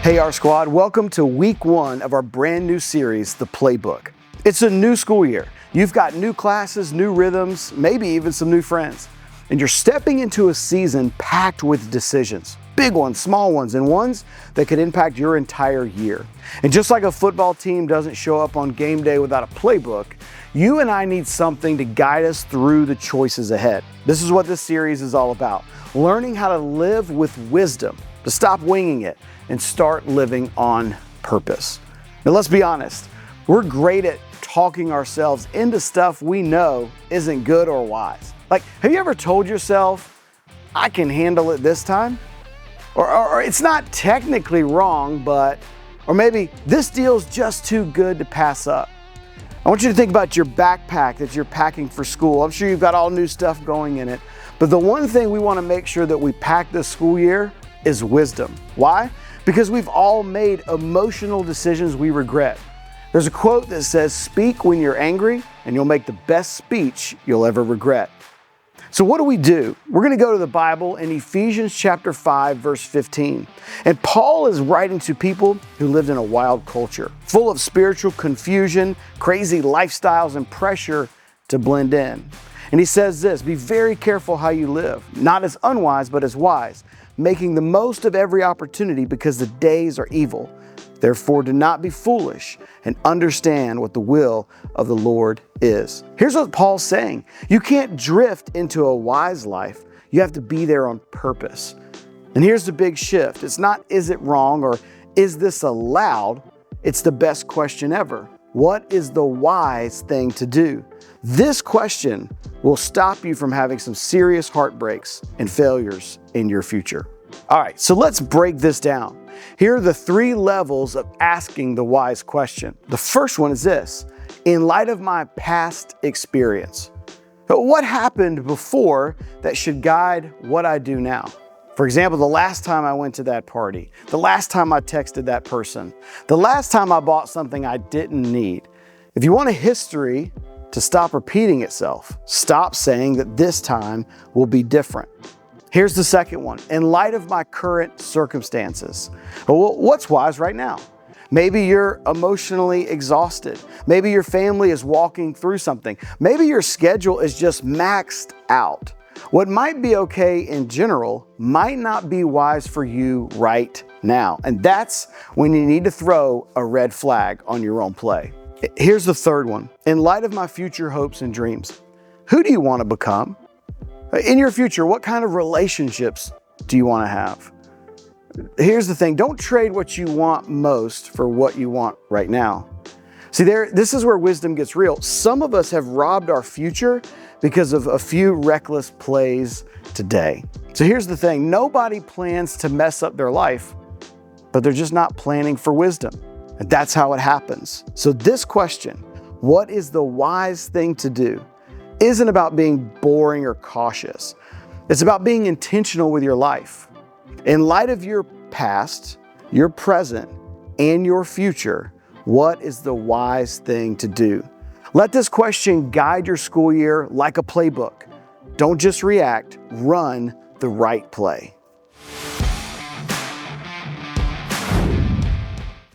Hey RSQUAD, welcome to week 1 of our brand new series, The Playbook. It's a new school year. You've got new classes, new rhythms, maybe even some new friends. And you're stepping into a season packed with decisions. Big ones, small ones, and ones that could impact your entire year. And just like a football team doesn't show up on game day without a playbook, you and I need something to guide us through the choices ahead. This is what this series is all about. Learning how to live with wisdom, to stop winging it and start living on purpose. Now let's be honest, we're great at talking ourselves into stuff we know isn't good or wise. Like, have you ever told yourself, I can handle it this time? Or it's not technically wrong, or maybe this deal's just too good to pass up. I want you to think about your backpack that you're packing for school. I'm sure you've got all new stuff going in it, but the one thing we want to make sure that we pack this school year is wisdom. Why? Because we've all made emotional decisions we regret. There's a quote that says, speak when you're angry and you'll make the best speech you'll ever regret. So what do? We're going to go to the Bible in Ephesians chapter 5, verse 15. And Paul is writing to people who lived in a wild culture, full of spiritual confusion, crazy lifestyles, and pressure to blend in. And he says this, be very careful how you live, not as unwise, but as wise, making the most of every opportunity because the days are evil. Therefore, do not be foolish and understand what the will of the Lord is. Here's what Paul's saying. You can't drift into a wise life. You have to be there on purpose. And here's the big shift. It's not, is it wrong or is this allowed? It's the best question ever. What is the wise thing to do? This question will stop you from having some serious heartbreaks and failures in your future. All right, so let's break this down. Here are the 3 levels of asking the wise question. The first one is this: in light of my past experience, what happened before that should guide what I do now? For example, the last time I went to that party, the last time I texted that person, the last time I bought something I didn't need. If you want a history to stop repeating itself, stop saying that this time will be different. Here's the second one. In light of my current circumstances, well, what's wise right now? Maybe you're emotionally exhausted. Maybe your family is walking through something. Maybe your schedule is just maxed out. What might be okay in general might not be wise for you right now. And that's when you need to throw a red flag on your own play. Here's the third one. In light of my future hopes and dreams, who do you want to become? In your future, what kind of relationships do you want to have? Here's the thing, don't trade what you want most for what you want right now. See, this is where wisdom gets real. Some of us have robbed our future because of a few reckless plays today. So here's the thing, nobody plans to mess up their life, but they're just not planning for wisdom. And that's how it happens. So this question, what is the wise thing to do, isn't about being boring or cautious. It's about being intentional with your life. In light of your past, your present, and your future, what is the wise thing to do? Let this question guide your school year like a playbook. Don't just react, run the right play.